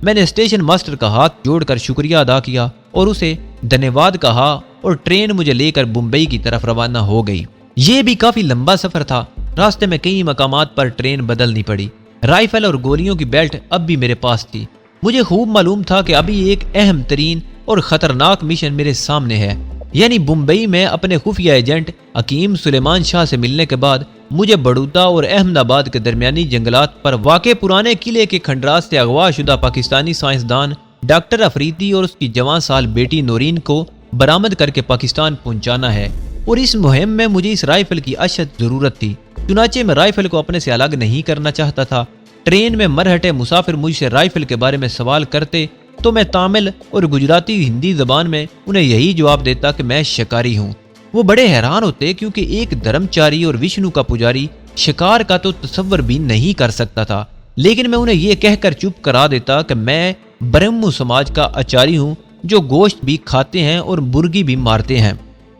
میں نے station master کا ہاتھ جوڑ کر شکریہ ادا کیا اور اسے دھنیواد کہا اور ٹرین مجھے لے کر ممبئی کی طرف روانہ ہو گئی۔ یہ بھی کافی لمبا سفر تھا۔ راستے میں کئی مقامات پر ٹرین بدلنی پڑی۔ رائفل اور گولیوں کی بیلٹ اب بھی میرے پاس تھی۔ مجھے خوب معلوم تھا کہ ابھی ایک اہم ترین اور خطرناک مشن میرے سامنے ہے، یعنی ممبئی میں اپنے خفیہ ایجنٹ حکیم سلیمان شاہ سے ملنے کے بعد مجھے بڑودہ اور احمد آباد کے درمیانی جنگلات پر واقع پرانے قلعے کے کھنڈرات سے اغوا شدہ پاکستانی سائنسدان ڈاکٹر افریدی اور اس کی جوان سال بیٹی نورین کو برآمد کر کے پاکستان پہنچانا ہے، اور اس مہم میں مجھے اس رائفل کی اشد ضرورت تھی۔ چنانچہ میں رائفل کو اپنے سے الگ نہیں کرنا چاہتا تھا۔ ٹرین میں مرہٹے مسافر مجھ سے رائفل کے بارے میں سوال کرتے تو میں تامل اور گجراتی ہندی زبان میں انہیں یہی جواب دیتا کہ میں شکاری ہوں۔ وہ بڑے حیران ہوتے کیونکہ ایک دھرمچاری اور وشنو کا پجاری شکار کا تو تصور بھی نہیں کر سکتا تھا، لیکن میں انہیں یہ کہہ کر چپ کرا دیتا کہ میں برہمو سماج کا آچاری ہوں جو گوشت بھی کھاتے ہیں اور مرغی بھی مارتے ہیں۔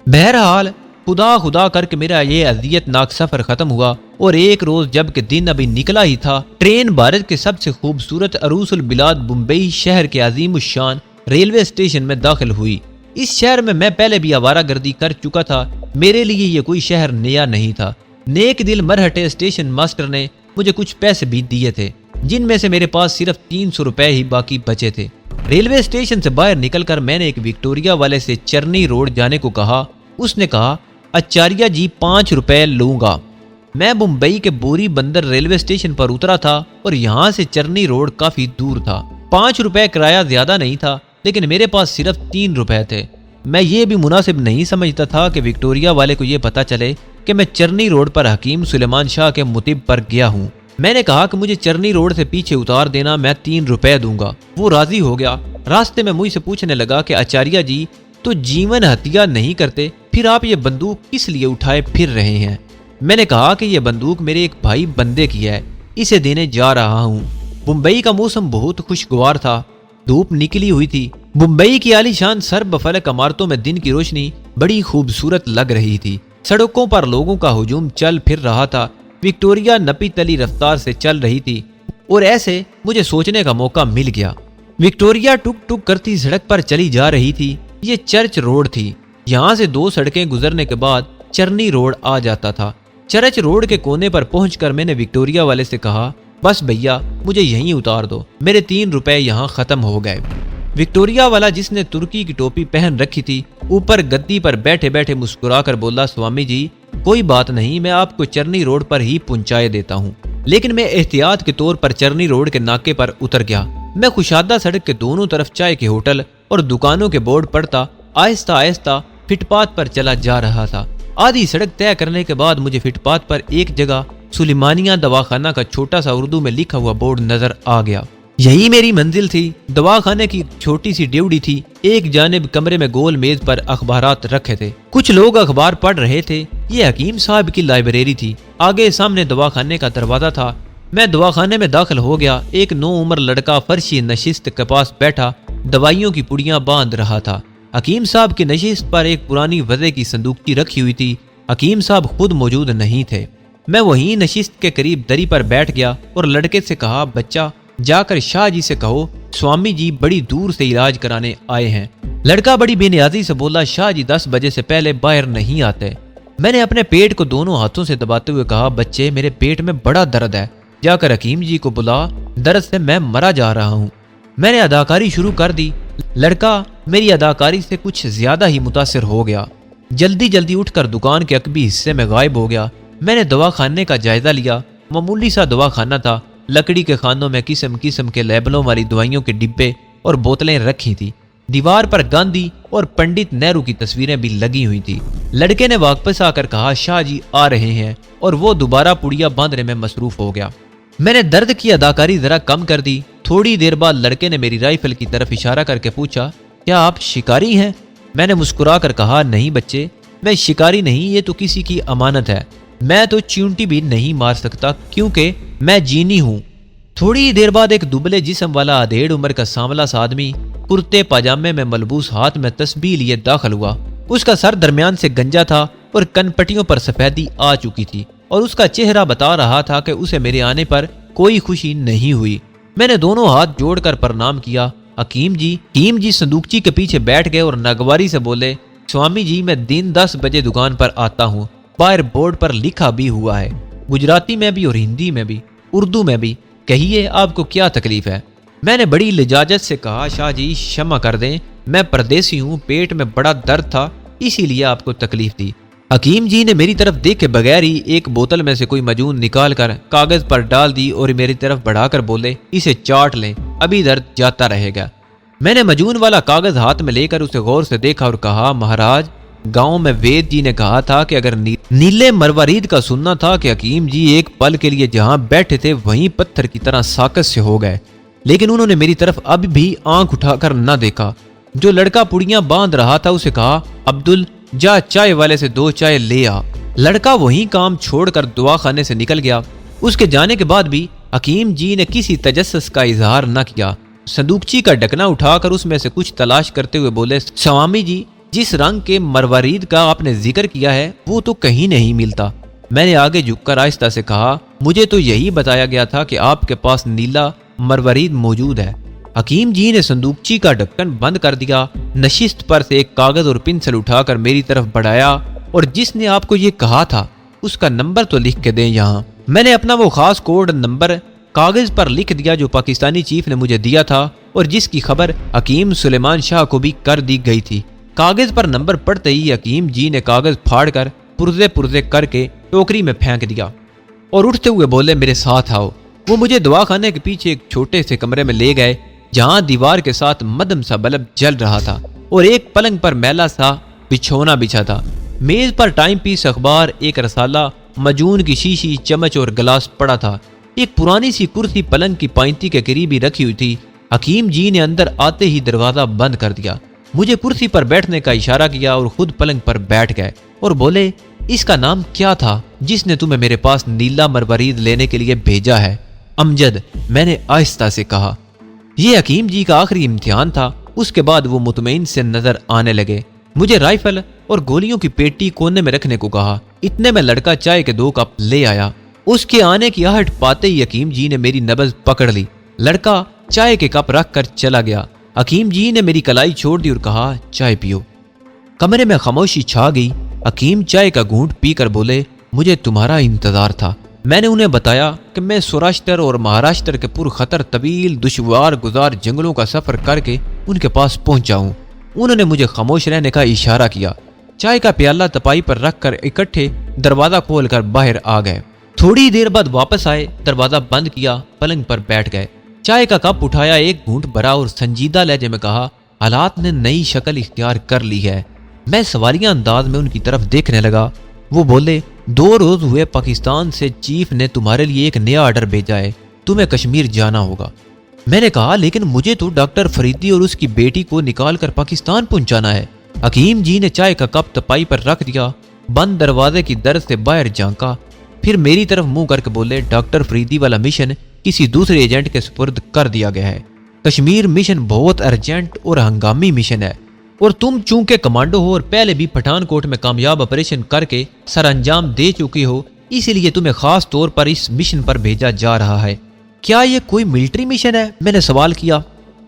بہرحال خدا کر کے میرا یہ اذیت ناک سفر ختم ہوا، اور ایک روز جب کہ دن ابھی نکلا ہی تھا، ٹرین بھارت کے سب سے خوبصورت عروس البلاد ممبئی شہر کے عظیم الشان ریلوے اسٹیشن میں داخل ہوئی۔ اس شہر میں پہلے بھی آوارہ گردی کر چکا تھا، میرے لیے یہ کوئی شہر نیا نہیں تھا۔ نیک دل مرہٹے اسٹیشن ماسٹر نے مجھے کچھ پیسے بھی دیے تھے، جن میں سے میرے پاس صرف 300 روپے ہی باقی بچے تھے۔ ریلوے اسٹیشن سے باہر نکل کر میں نے ایک وکٹوریا والے سے چرنی روڈ جانے کو کہا۔ اس نے کہا، آچاریہ جی 5 روپے لوں گا۔ میں ممبئی کے بوری بندر ریلوے اسٹیشن پر اترا تھا اور یہاں سے چرنی روڈ کافی دور تھا۔ 5 روپے کرایہ زیادہ نہیں تھا، لیکن میرے پاس صرف 3 روپے تھے۔ میں یہ بھی مناسب نہیں سمجھتا تھا کہ وکٹوریا والے کو یہ پتا چلے کہ میں چرنی روڈ پر حکیم سلیمان شاہ کے متب پر گیا ہوں۔ میں نے کہا کہ مجھے چرنی روڈ سے پیچھے اتار دینا، میں 3 روپے دوں گا۔ وہ راضی ہو گیا۔ راستے میں مجھ سے پوچھنے لگا کہ آچاریہ جی تو جیون ہتیا نہیں کرتے، پھر آپ یہ بندوق کس لیے اٹھائے پھر رہے ہیں؟ میں نے کہا کہ یہ بندوق میرے ایک بھائی بندے کی ہے، اسے دینے جا رہا ہوں۔ ممبئی کا موسم بہت خوشگوار تھا، دھوپ نکلی ہوئی تھی۔ ممبئی کی عالی شان سرب فلک عمارتوں میں دن کی روشنی بڑی خوبصورت لگ رہی تھی۔ سڑکوں پر لوگوں کا ہجوم چل پھر رہا تھا۔ وکٹوریا نپی تلی رفتار سے چل رہی تھی، اور ایسے مجھے سوچنے کا موقع مل گیا۔ وکٹوریا ٹک ٹک کرتی سڑک پر چلی جا رہی تھی۔ یہ چرچ روڈ تھی۔ یہاں سے 2 سڑکیں گزرنے کے بعد چرنی روڈ آ جاتا تھا۔ چرچ روڈ کے کونے پر پہنچ کر میں نے وکٹوریا والے سے کہا، بس بھیا مجھے یہیں اتار دو، میرے 3 روپے یہاں ختم ہو گئے۔ وکٹوریا والا، جس نے ترکی کی ٹوپی پہن رکھی تھی، اوپر گدی پر بیٹھے بیٹھے مسکرا کر بولا، سوامی جی کوئی بات نہیں، میں آپ کو چرنی روڈ پر ہی پہنچائے دیتا ہوں۔ لیکن میں احتیاط کے طور پر چرنی روڈ کے ناکے پر اتر گیا۔ میں کشادہ سڑک کے دونوں طرف چائے کے ہوٹل اور دکانوں کے بورڈ پڑتا آہستہ آہستہ فٹ پاتھ پر چلا جا رہا تھا۔ آدھی سڑک طے کرنے کے بعد مجھے فٹ پاتھ پر ایک جگہ سلیمانیہ دواخانہ کا چھوٹا سا اردو میں لکھا ہوا بورڈ نظر آ گیا۔ یہی میری منزل تھی۔ دواخانے کی چھوٹی سی ڈیوڑی تھی۔ ایک جانب کمرے میں گول میز پر اخبارات رکھے تھے، کچھ لوگ اخبار پڑھ رہے تھے۔ یہ حکیم صاحب کی لائبریری تھی۔ آگے سامنے دواخانے کا دروازہ تھا۔ میں دواخانے میں داخل ہو گیا۔ ایک نو عمر لڑکا فرشی نشست کے پاس بیٹھا دوائیوں کی پڑیاں باندھ رہا تھا۔ حکیم صاحب کی نشست پر ایک پرانی وضع کی صندوقچی رکھی ہوئی تھی۔ حکیم صاحب خود موجود نہیں تھے۔ میں وہیں نشست کے قریب دری پر بیٹھ گیا اور لڑکے سے کہا، بچہ جا کر شاہ جی سے کہو سوامی جی بڑی دور سے علاج کرانے آئے ہیں۔ لڑکا بڑی بے نیازی سے بولا، شاہ جی 10 بجے سے پہلے باہر نہیں آتے۔ میں نے اپنے پیٹ کو دونوں ہاتھوں سے دباتے ہوئے کہا، بچے میرے پیٹ میں بڑا درد ہے، جا کر حکیم جی کو بلا، درد سے میں مرا جا رہا ہوں۔ میں نے اداکاری شروع کر دی۔ لڑکا میری اداکاری سے کچھ زیادہ ہی متاثر ہو گیا۔ جلدی جلدی اٹھ کر دکان کے عقبی حصے میں غائب ہو گیا۔ میں نے دواخانے کا جائزہ لیا۔ معمولی سا دواخانہ تھا۔ لکڑی کے خانوں میں قسم قسم کے لیبلوں والی دوائیوں کے ڈبے اور بوتلیں رکھی تھی۔ دیوار پر گاندھی اور پنڈت نہرو کی تصویریں بھی لگی ہوئی تھی۔ لڑکے نے واپس آ کر کہا، شاہ جی آ رہے ہیں، اور وہ دوبارہ پڑیا باندھنے میں مصروف ہو گیا۔ میں نے درد کی اداکاری ذرا کم کر دی۔ تھوڑی دیر بعد لڑکے نے میری رائفل کی طرف اشارہ کر کے پوچھا، کیا آپ شکاری ہیں؟ میں نے مسکرا کر کہا، نہیں بچے، میں شکاری نہیں، یہ تو کسی کی امانت ہے۔ میں تو چیونٹی بھی نہیں مار سکتا کیونکہ میں جینی ہوں۔ تھوڑی دیر بعد ایک دبلے جسم والا ادھیڑ عمر کا سانولا سا آدمی کرتے پاجامے میں ملبوس ہاتھ میں تسبیح لیے داخل ہوا۔ اس کا سر درمیان سے گنجا تھا اور کن پٹیوں پر سفیدی آ چکی تھی، اور اس کا چہرہ بتا رہا تھا کہ اسے میرے آنے پر کوئی خوشی نہیں ہوئی۔ میں نے دونوں ہاتھ جوڑ کر پرنام کیا۔ حکیم جی صندوقچی کے پیچھے بیٹھ گئے اور ناگواری سے بولے، سوامی جی میں دن 10 بجے دکان پر آتا ہوں، باہر بورڈ پر لکھا بھی ہوا ہے، گجراتی میں بھی اور ہندی میں بھی، اردو میں بھی، کہیے آپ کو کیا تکلیف ہے؟ میں نے بڑی لجاجت سے کہا، شاہ جی شمع کر دیں، میں پردیسی ہوں، پیٹ میں بڑا درد تھا، اسی لیے آپ کو تکلیف دی۔ حکیم جی نے میری طرف دیکھے بغیر ہی ایک بوتل میں سے کوئی مجون نکال کر کاغذ پر ڈال دی اور میری طرف بڑھا کر بولے، اسے چاٹ لیں، ابھی درد جاتا رہے گا۔ میں نے مجون والا کاغذ ہاتھ میں لے کر اسے غور سے دیکھا اور کہا، مہاراج گاؤں میں وید جی نے کہا تھا کہ اگر نیلے مروارید کا سننا تھا کہ حکیم جی ایک پل کے لیے جہاں بیٹھے تھے وہیں پتھر کی طرح ساکت سے ہو گئے، لیکن انہوں نے میری طرف اب بھی آنکھ اٹھا کر نہ دیکھا۔ جو لڑکا پڑیاں باندھ رہا تھا اسے کہا، عبدل جا چائے والے سے 2 چائے لے آ۔ لڑکا وہیں کام چھوڑ کر دعا خانے سے نکل گیا۔ اس کے جانے کے بعد بھی حکیم جی نے کسی تجسس کا اظہار نہ کیا۔ صندوقچی کا ڈھکنا اٹھا کر اس میں سے کچھ تلاش کرتے ہوئے بولے، سوامی جی جس رنگ کے مروارید کا آپ نے ذکر کیا ہے وہ تو کہیں نہیں ملتا۔ میں نے آگے جھک کر آہستہ سے کہا، مجھے تو یہی بتایا گیا تھا کہ آپ کے پاس نیلا مروارید موجود ہے۔ حکیم جی نے صندوقچی کا ڈھکن بند کر دیا، نشست پر سے ایک کاغذ اور پنسل اٹھا کر میری طرف بڑھایا، اور جس نے آپ کو یہ کہا تھا اس کا نمبر تو لکھ کے دیں یہاں۔ میں نے اپنا وہ خاص کوڈ نمبر کاغذ پر لکھ دیا جو پاکستانی چیف نے مجھے دیا تھا اور جس کی خبر حکیم سلیمان شاہ کو بھی کر دی گئی تھی۔ کاغذ پر نمبر پڑھتے ہی حکیم جی نے کاغذ پھاڑ کر پرزے کر کے ٹوکری میں پھینک دیا اور اٹھتے ہوئے بولے، میرے ساتھ آؤ۔ وہ مجھے دعا خانے کے پیچھے ایک چھوٹے سے کمرے میں لے گئے جہاں دیوار کے ساتھ مدھم سا بلب جل رہا تھا اور ایک پلنگ پر میلا سا بچھونا بچھا تھا۔ میز پر ٹائم پیس، اخبار، ایک رسالہ، مجون کی شیشی، چمچ اور گلاس پڑا تھا۔ ایک پرانی سی کرسی پلنگ کی پائنتی کے قریب ہی رکھی ہوئی تھی۔ حکیم جی نے اندر آتے ہی دروازہ بند کر دیا، مجھے کرسی پر بیٹھنے کا اشارہ کیا اور خود پلنگ پر بیٹھ گئے اور بولے، اس کا نام کیا تھا جس نے تمہیں میرے پاس نیلا مروارید لینے کے لیے بھیجا ہے؟ امجد، میں نے آہستہ سے کہا۔ یہ حکیم جی کا آخری امتحان تھا۔ اس کے بعد وہ مطمئن سے نظر آنے لگے۔ مجھے رائفل اور گولیوں کی پیٹی کونے میں رکھنے کو کہا۔ اتنے میں لڑکا چائے کے 2 کپ لے آیا۔ اس کے آنے کی آہٹ پاتے ہی حکیم جی نے میری نبض پکڑ لی۔ لڑکا چائے کے کپ رکھ کر چلا گیا۔ حکیم جی نے میری کلائی چھوڑ دی اور کہا، چائے پیو۔ کمرے میں خاموشی چھا گئی۔ حکیم چائے کا گھونٹ پی کر بولے، مجھے تمہارا انتظار تھا۔ میں نے انہیں بتایا کہ میں سوراشٹر اور مہاراشٹر کے پرخطر طویل دشوار گزار جنگلوں کا سفر کر کے ان کے پاس پہنچا ہوں۔ انہوں نے مجھے خاموش رہنے کا اشارہ کیا۔ چائے کا پیالہ تپائی پر رکھ کر اکٹھے دروازہ کھول کر باہر آ گئے۔ تھوڑی دیر بعد واپس آئے، دروازہ بند کیا، پلنگ پر بیٹھ گئے۔ چائے کا کپ اٹھایا، ایک گھونٹ بھرا اور سنجیدہ لہجے میں کہا، حالات نے نئی شکل اختیار کر لی ہے۔ میں سوالیہ انداز میں ان کی طرف دیکھنے لگا۔ وہ بولے، 2 روز ہوئے پاکستان سے چیف نے تمہارے لیے ایک نیا آرڈر بھیجا ہے، تمہیں کشمیر جانا ہوگا۔ میں نے کہا، لیکن مجھے تو ڈاکٹر فریدی اور اس کی بیٹی کو نکال کر پاکستان پہنچانا ہے۔ حکیم جی نے چائے کا کپ تپائی پر رکھ دیا، بند دروازے کی درد سے باہر جھانکا، پھر میری طرف منہ کر کے بولے، ڈاکٹر فریدی والا مشن کسی دوسرے ایجنٹ کے سپرد کر دیا گیا ہے۔ کشمیر مشن بہت ارجنٹ اور ہنگامی مشن ہے، اور تم چونکہ کمانڈو ہو اور پہلے بھی پٹھان کوٹ میں کامیاب آپریشن کر کے سر انجام دے چکی ہو، اسی لیے تمہیں خاص طور پر اس مشن پر بھیجا جا رہا ہے۔ کیا یہ کوئی ملٹری مشن ہے؟ میں نے سوال کیا۔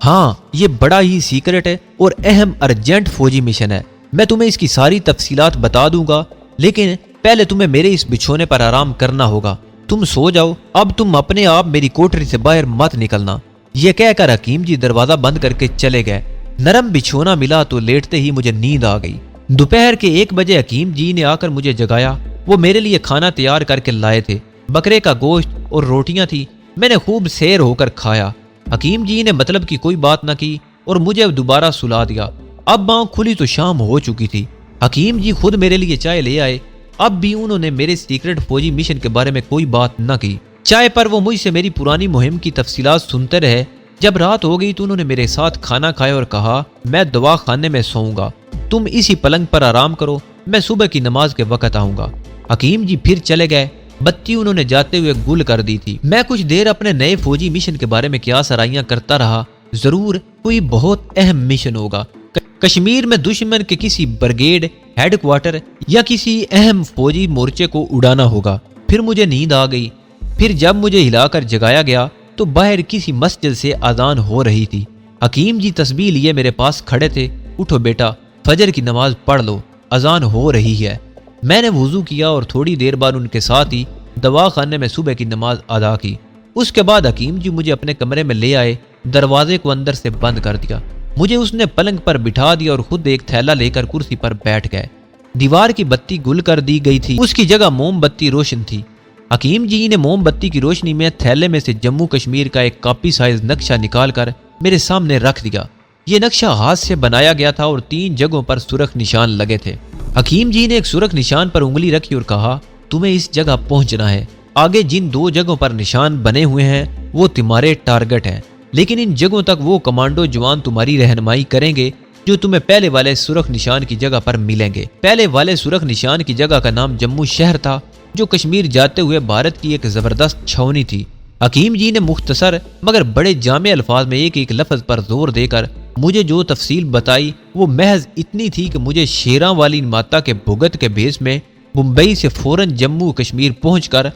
ہاں، یہ بڑا ہی سیکرٹ ہے اور اہم ارجنٹ فوجی مشن ہے۔ میں تمہیں اس کی ساری تفصیلات بتا دوں گا، لیکن پہلے تمہیں میرے اس بچھونے پر آرام کرنا ہوگا۔ تم سو جاؤ، اب تم اپنے آپ میری کوٹری سے باہر مت نکلنا۔ یہ کہہ کر حکیم جی دروازہ بند کر کے چلے گئے۔ نرم بچھونا ملا تو لیٹتے ہی مجھے نیند آ گئی۔ دوپہر کے 1 بجے حکیم جی نے آ کر مجھے جگایا۔ وہ میرے لیے کھانا تیار کر کے لائے تھے۔ بکرے کا گوشت اور روٹیاں تھی۔ میں نے خوب سیر ہو کر کھایا۔ حکیم جی نے مطلب کی کوئی بات نہ کی اور مجھے دوبارہ سلا دیا۔ اب آنکھ کھلی تو شام ہو چکی تھی۔ حکیم جی خود میرے لیے چائے لے آئے۔ اب بھی انہوں نے میرے سیکرٹ فوجی مشن کے بارے میں کوئی بات نہ کی۔ چائے پر وہ مجھ سے میری پرانی مہم کی تفصیلات سنتے رہے۔ جب رات ہو گئی تو انہوں نے میرے ساتھ کھانا کھایا اور کہا، میں دوا خانے میں سوؤں گا، تم اسی پلنگ پر آرام کرو، میں صبح کی نماز کے وقت آؤں گا۔ حکیم جی پھر چلے گئے۔ بتی انہوں نے جاتے ہوئے گل کر دی تھی۔ میں کچھ دیر اپنے نئے فوجی مشن کے بارے میں کیا سرائیاں کرتا رہا۔ ضرور کوئی بہت اہم مشن ہوگا۔ کشمیر میں دشمن کے کسی برگیڈ ہیڈ کوارٹر یا کسی اہم فوجی مورچے کو اڑانا ہوگا۔ پھر مجھے نیند آ گئی۔ پھر جب مجھے ہلا کر جگایا گیا تو باہر کسی مسجد سے اذان ہو رہی تھی۔ حکیم جی تسبیح لیے میرے پاس کھڑے تھے۔ اٹھو بیٹا، فجر کی نماز پڑھ لو، اذان ہو رہی ہے۔ میں نے وضو کیا اور تھوڑی دیر بعد ان کے ساتھ ہی دواخانے میں صبح کی نماز ادا کی۔ اس کے بعد حکیم جی مجھے اپنے کمرے میں لے آئے، دروازے کو اندر سے بند کر دیا۔ مجھے اس نے پلنگ پر بٹھا دیا اور خود ایک تھیلا لے کر کرسی پر بیٹھ گئے۔ دیوار کی بتی گل کر دی گئی تھی، اس کی جگہ موم بتی روشن تھی۔ حکیم جی نے موم بتی کی روشنی میں تھیلے میں سے جموں کشمیر کا ایک کاپی سائز نقشہ نکال کر میرے سامنے رکھ دیا۔ یہ نقشہ ہاتھ سے بنایا گیا تھا اور 3 جگہوں پر سرخ نشان لگے تھے۔ حکیم جی نے ایک سرخ نشان پر انگلی رکھی اور کہا، تمہیں اس جگہ پہنچنا ہے۔ آگے جن 2 جگہوں پر نشان بنے ہوئے ہیں وہ تمہارے ٹارگٹ ہیں، لیکن ان جگہوں تک وہ کمانڈو جوان تمہاری رہنمائی کریں گے جو تمہیں پہلے والے سرخ نشان کی جگہ پر ملیں گے۔ پہلے والے سرخ نشان کی جگہ کا نام جموں شہر تھا، جو کشمیر جاتے ہوئے بھارت کی ایک زبردست چھاونی تھی۔ حکیم جی نے مختصر مگر بڑے جامع الفاظ میں ایک ایک لفظ پر زور دے کر مجھے جو تفصیل بتائی وہ محض اتنی تھی کہ مجھے شیراں والی ماتا کے بھگت کے بیس میں ممبئی سے فوراً جموں کشمیر پہنچ کر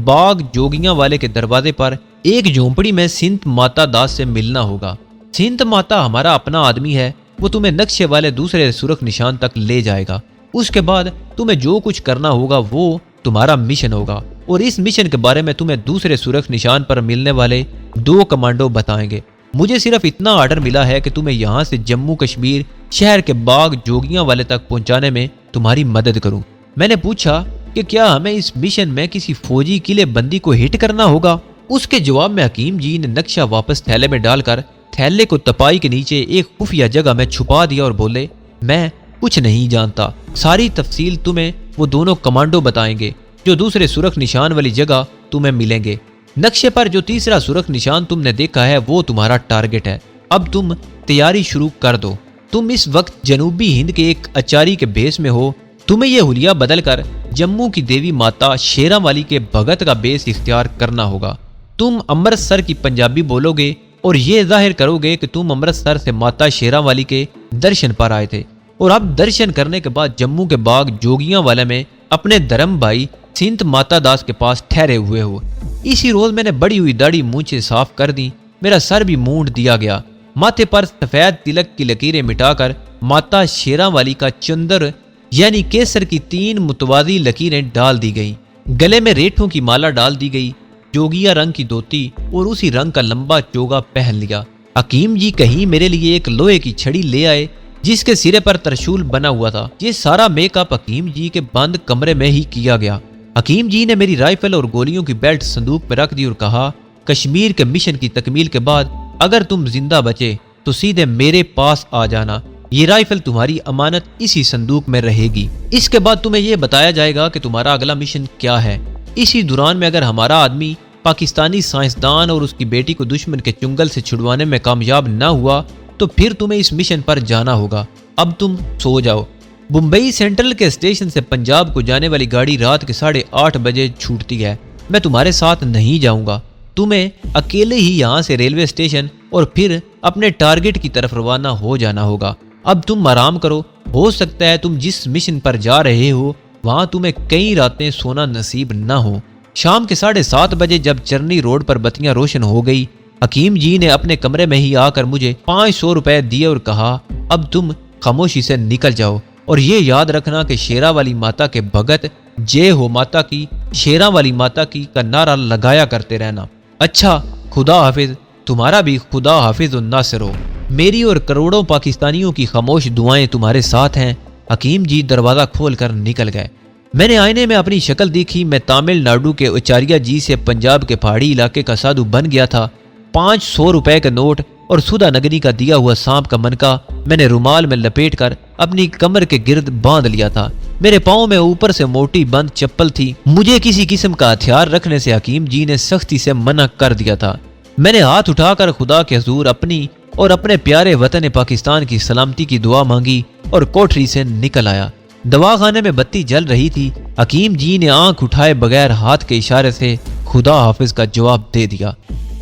باغ جوگیاں والے کے دروازے پر ایک جھونپڑی میں سنت ماتا داس سے ملنا ہوگا۔ سنت ماتا ہمارا اپنا آدمی ہے، وہ تمہیں نقشے والے دوسرے سرخ نشان تک لے جائے گا۔ اس کے بعد تمہیں جو کچھ کرنا ہوگا وہ تمہارا مشن ہوگا، اور اس مشن کے بارے میں تمہیں دوسرے سرخ نشان پر ملنے والے 2 کمانڈو بتائیں گے۔ مجھے صرف اتنا آرڈر ملا ہے کہ تمہیں یہاں سے جموں کشمیر شہر کے باغ جوگیاں والے تک پہنچانے میں تمہاری مدد کروں۔ میں نے پوچھا کہ کیا ہمیں اس مشن میں کسی فوجی قلعے بندی کو ہٹ کرنا ہوگا؟ اس کے جواب میں حکیم جی نے نقشہ واپس تھیلے میں ڈال کر تھیلے کو تپائی کے نیچے ایک خفیہ جگہ میں چھپا دیا اور بولے، میں کچھ نہیں جانتا، ساری تفصیل تمہیں وہ 2 کمانڈو بتائیں گے جو دوسرے سرخ نشان والی جگہ تمہیں ملیں گے۔ نقشے پر جو تیسرا سرخ نشان تم نے دیکھا ہے وہ تمہارا ٹارگٹ ہے۔ اب تم تیاری شروع کر دو۔ تم اس وقت جنوبی ہند کے ایک اچاری کے بیس میں ہو۔ تمہیں یہ حلیہ بدل کر جموں کی دیوی ماتا شیراں والی کے بھگت کا بیس اختیار کرنا ہوگا۔ تم امرتسر کی پنجابی بولو گے اور یہ ظاہر کرو گے کہ تم امرتسر سے ماتا شیراں والی کے درشن پر آئے تھے، اور اب درشن کرنے کے بعد جموں کے باغ جوگیاں والے میں اپنے دھرم بھائی سنت ماتا داس کے پاس ٹھہرے ہوئے ہو۔ اسی روز میں نے بڑی ہوئی داڑھی مونچھیں صاف کر دی، میرا سر بھی مونڈ دیا گیا، ماتھے پر سفید تلک کی لکیریں مٹا کر ماتا شیراں والی کا چندر یعنی کیسر کی 3 متوازی لکیریں ڈال دی گئیں۔ گلے میں ریٹھوں کی مالا ڈال دی گئی، جوگیا رنگ کی دھوتی اور اسی رنگ کا لمبا چوگا پہن لیا۔ حکیم جی کہیں میرے لیے ایک لوہے کی چھڑی لے آئے جس کے سرے پر ترشول بنا ہوا تھا۔ یہ سارا میک اپ حکیم جی کے بند کمرے میں ہی کیا گیا۔ حکیم جی نے میری رائفل اور گولیوں کی بیلٹ صندوق میں رکھ دی اور کہا، کشمیر کے مشن کی تکمیل کے بعد اگر تم زندہ بچے تو سیدھے میرے پاس آ جانا، یہ رائفل تمہاری امانت اسی صندوق میں رہے گی۔ اس کے بعد تمہیں یہ بتایا جائے گا کہ تمہارا اگلا مشن کیا ہے۔ اسی دوران میں اگر ہمارا آدمی پاکستانی سائنسدان اور اس کی بیٹی کو دشمن کے چنگل سے چھڑوانے میں کامیاب نہ ہوا تو پھر تمہیں اس مشن پر جانا ہوگا۔ اب تم سو جاؤ۔ ممبئی سینٹرل کے اسٹیشن سے پنجاب کو جانے والی گاڑی رات کے 8:30 بجے چھوٹتی ہے۔ میں تمہارے ساتھ نہیں جاؤں گا، تمہیں اکیلے ہی یہاں سے ریلوے اسٹیشن اور پھر اپنے ٹارگٹ کی طرف روانہ ہو جانا ہوگا۔ اب تم آرام کرو، ہو سکتا ہے تم جس مشن پر جا رہے ہو وہاں تمہیں کئی راتیں سونا نصیب نہ ہو۔ شام کے 7:30 بجے جب چرنی روڈ پر بتیاں روشن ہو گئی، حکیم جی نے اپنے کمرے میں ہی آ کر مجھے 500 روپے دیے اور کہا، اب تم خاموشی سے نکل جاؤ اور یہ یاد رکھنا کہ شیراں والی ماتا کے بھگت جے ہو ماتا کی، شیراں والی ماتا کی کا نعرہ لگایا کرتے رہنا۔ اچھا، خدا حافظ، تمہارا بھی خدا حافظ الناصر ہو۔ میری اور کروڑوں پاکستانیوں کی خاموش دعائیں تمہارے ساتھ ہیں۔ حکیم جی دروازہ کھول کر نکل گئے۔ میں نے آئینے میں اپنی شکل دیکھی۔ میں تامل ناڈو کے اچاریہ جی سے پنجاب کے پہاڑی علاقے کا سادھو بن گیا تھا۔ 500 روپے کا نوٹ اور سدھا نگری کا دیا ہوا سانپ کا منکا میں نے رومال میں لپیٹ کر اپنی کمر کے گرد باندھ لیا تھا۔ میرے پاؤں میں اوپر سے موٹی بند چپل تھی۔ مجھے کسی قسم کا ہتھیار رکھنے سے حکیم جی نے سختی سے منع کر دیا تھا۔ میں نے ہاتھ اٹھا کر خدا کے حضور اپنی اور اپنے پیارے وطن پاکستان کی سلامتی کی دعا مانگی اور کوٹری سے نکل آیا۔ دواخانے میں بتی جل رہی تھی۔ حکیم جی نے آنکھ اٹھائے بغیر ہاتھ کے اشارے سے خدا حافظ کا جواب دے دیا۔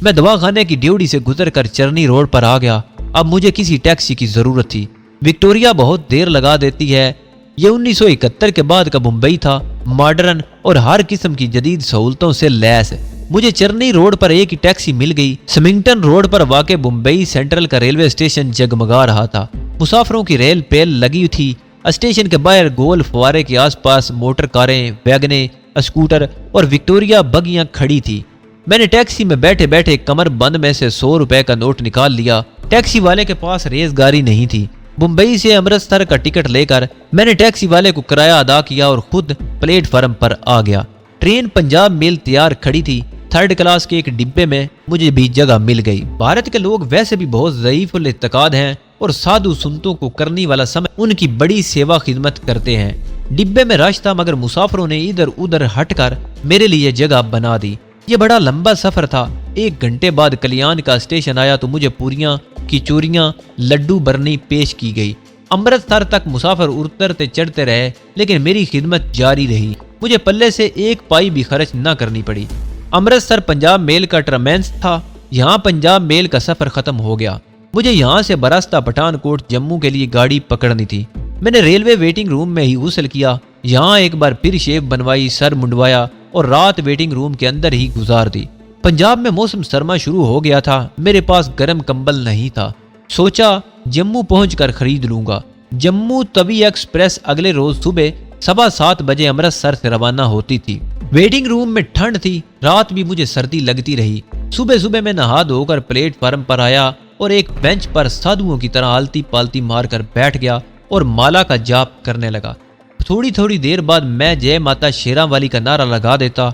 میں دواخانے کی ڈیوڑی سے گزر کر چرنی روڈ پر آ گیا۔ اب مجھے کسی ٹیکسی کی ضرورت تھی۔ وکٹوریا بہت دیر لگا دیتی ہے۔ یہ 1971 کے بعد کا ممبئی تھا، ماڈرن اور ہر قسم کی جدید سہولتوں سے لیس۔ مجھے چرنی روڈ پر ایک ہی ٹیکسی مل گئی۔ سمنگٹن روڈ پر واقع بمبئی سینٹرل کا ریلوے اسٹیشن جگمگا رہا تھا، مسافروں کی ریل پیل لگی تھی۔ اسٹیشن کے باہر گول فوارے کے آس پاس موٹر کاریں، ویگنیں، اسکوٹر اور وکٹوریا بگیاں کھڑی تھی۔ میں نے ٹیکسی میں بیٹھے بیٹھے کمر بند میں سے 100 روپے کا نوٹ نکال لیا۔ ٹیکسی والے کے پاس ریز گاری نہیں تھی۔ بمبئی سے امرتسر کا ٹکٹ لے کر میں نے ٹیکسی والے کو کرایہ ادا کیا اور خود پلیٹ فارم پر آ گیا۔ ٹرین پنجاب میل تیار کھڑی تھی۔ 3rd کلاس کے ایک ڈبے میں مجھے بھی جگہ مل گئی۔ بھارت کے لوگ ویسے بھی بہت ضعیف الاعتقاد ہیں اور سادھو سنتوں کو کرنے والا سمجھ ان کی بڑی سیوا خدمت کرتے ہیں۔ ڈبے میں رش تھا مگر مسافروں نے ادھر ادھر ہٹ کر میرے لیے جگہ بنا دی۔ یہ بڑا لمبا سفر تھا۔ 1 گھنٹے بعد کلیان کا اسٹیشن آیا تو مجھے پوریاں، کچوریاں، لڈو برنی پیش کی گئی۔ امرتسر تک مسافر اترتے چڑھتے رہے لیکن میری خدمت جاری رہی۔ مجھے پلے سے 1 پائی بھی خرچ نہ کرنی پڑی۔ امرتسر پنجاب میل کا ٹرمینس تھا۔ یہاں پنجاب میل کا سفر ختم ہو گیا۔ مجھے یہاں سے براستہ پٹھان کوٹ جموں کے لیے گاڑی پکڑنی تھی۔ میں نے ریلوے ویٹنگ روم میں ہی غسل کیا، یہاں ایک بار پھر شیو بنوائی، سر منڈوایا اور رات ویٹنگ روم کے اندر ہی گزار دی۔ پنجاب میں موسم سرما شروع ہو گیا تھا، میرے پاس گرم کمبل نہیں تھا۔ سوچا جموں پہنچ کر خرید لوں گا۔ جموں توی ایکسپریس اگلے روز صبح 7:15 بجے امرتسر سے روانہ ہوتی تھی۔ ویٹنگ روم میں ٹھنڈ تھی، رات بھی مجھے سردی لگتی رہی۔ صبح صبح میں نہا دھو کر پلیٹ فارم پر آیا اور ایک بینچ پر سادھوؤں کی طرح آلتی پالتی مار کر بیٹھ گیا اور مالا کا جاپ کرنے لگا۔ تھوڑی دیر بعد میں جے ماتا شیراں والی کا نعرہ لگا دیتا۔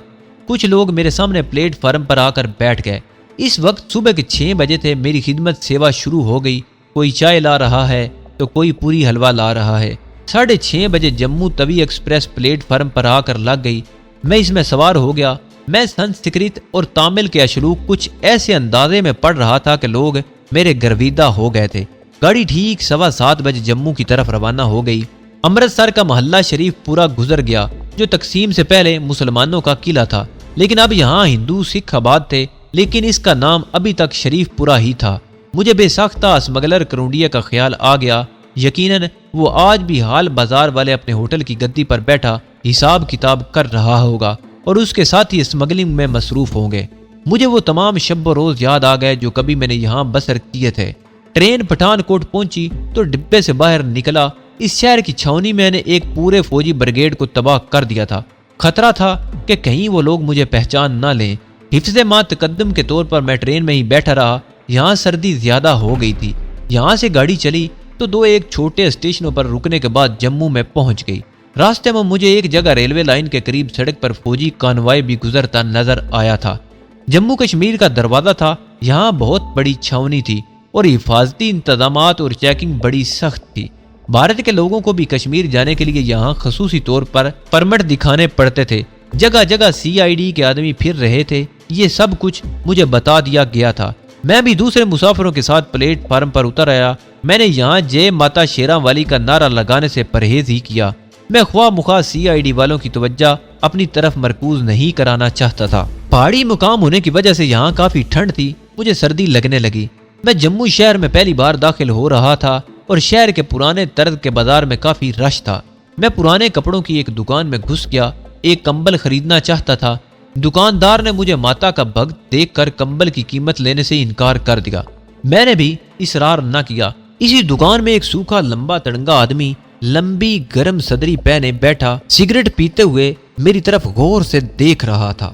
کچھ لوگ میرے سامنے پلیٹ فارم پر آ کر بیٹھ گئے۔ اس وقت صبح کے 6 بجے تھے۔ میری خدمت سیوا شروع ہو گئی۔ کوئی چائے لا رہا ہے تو کوئی پوری حلوہ لا رہا ہے۔ 6:30 بجے Jammu Tawi express plate form پر آ کر لگ گئی۔ میں اس میں سوار ہو گیا۔ میں سنسکرت اور تامل کے اشلوک کچھ ایسے اندازے میں پڑھ رہا تھا کہ لوگ میرے گرویدہ ہو گئے تھے۔ گاڑی ٹھیک 7:15 بجے جموں کی طرف روانہ ہو گئی۔ امرتسر کا محلہ شریف پورا گزر گیا جو تقسیم سے پہلے مسلمانوں کا قلعہ تھا، لیکن اب یہاں ہندو سکھ آباد تھے، لیکن اس کا نام ابھی تک شریف پورا ہی تھا۔ مجھے بے ساختہ اسمگلر کرونڈیا کا خیال آ گیا۔ یقیناً وہ آج بھی حال بازار والے اپنے ہوٹل کی گدی پر بیٹھا حساب کتاب کر رہا ہوگا اور اس کے ساتھ ہی اسمگلنگ میں مصروف ہوں گے۔ مجھے وہ تمام شب و روز یاد آ گئے جو کبھی میں نے یہاں بسر کیے تھے۔ ٹرین پٹھان کوٹ پہنچی تو ڈبے سے باہر نکلا۔ اس شہر کی چھاونی میں نے ایک پورے فوجی بریگیڈ کو تباہ کر دیا تھا۔ خطرہ تھا کہ کہیں وہ لوگ مجھے پہچان نہ لیں۔ حفظ ما تقدم کے طور پر میں ٹرین میں ہی بیٹھا رہا۔ یہاں سردی زیادہ ہو گئی تھی۔ یہاں سے گاڑی چلی تو 2 چھوٹے اسٹیشنوں پر رکنے کے بعد جموں میں پہنچ گئی۔ راستے میں مجھے ایک جگہ ریلوے لائن کے قریب سڑک پر فوجی کانوائے بھی گزرتا نظر آیا تھا۔ جموں کشمیر کا دروازہ تھا۔ یہاں بہت بڑی چھاونی تھی اور حفاظتی انتظامات اور چیکنگ بڑی سخت تھی۔ بھارت کے لوگوں کو بھی کشمیر جانے کے لیے یہاں خصوصی طور پر پرمٹ دکھانے پڑتے تھے۔ جگہ جگہ CID کے آدمی پھر رہے تھے۔ یہ سب کچھ مجھے بتا دیا گیا تھا۔ میں بھی دوسرے مسافروں کے ساتھ پلیٹ فارم پر اتر آیا۔ میں نے یہاں جے ماتا شیراں والی کا نعرہ لگانے سے پرہیز ہی کیا۔ میں خواہ مخواہ CID والوں کی توجہ اپنی طرف مرکوز نہیں کرانا چاہتا تھا۔ پہاڑی مقام ہونے کی وجہ سے یہاں کافی ٹھنڈ تھی، مجھے سردی لگنے لگی۔ میں جموں شہر میں پہلی بار داخل ہو رہا تھا اور شہر کے پرانے طرز کے بازار میں کافی رش تھا۔ میں پرانے کپڑوں کی ایک دکان میں گھس گیا، ایک کمبل خریدنا چاہتا تھا۔ دکاندار نے مجھے ماتا کا بھگت دیکھ کر کمبل کی قیمت لینے سے انکار کر دیا۔ میں نے بھی اصرار نہ کیا۔ اسی دکان میں ایک سوکھا لمبا تڑنگا آدمی لمبی گرم صدری پہنے بیٹھا سگریٹ پیتے ہوئے میری طرف غور سے دیکھ رہا تھا۔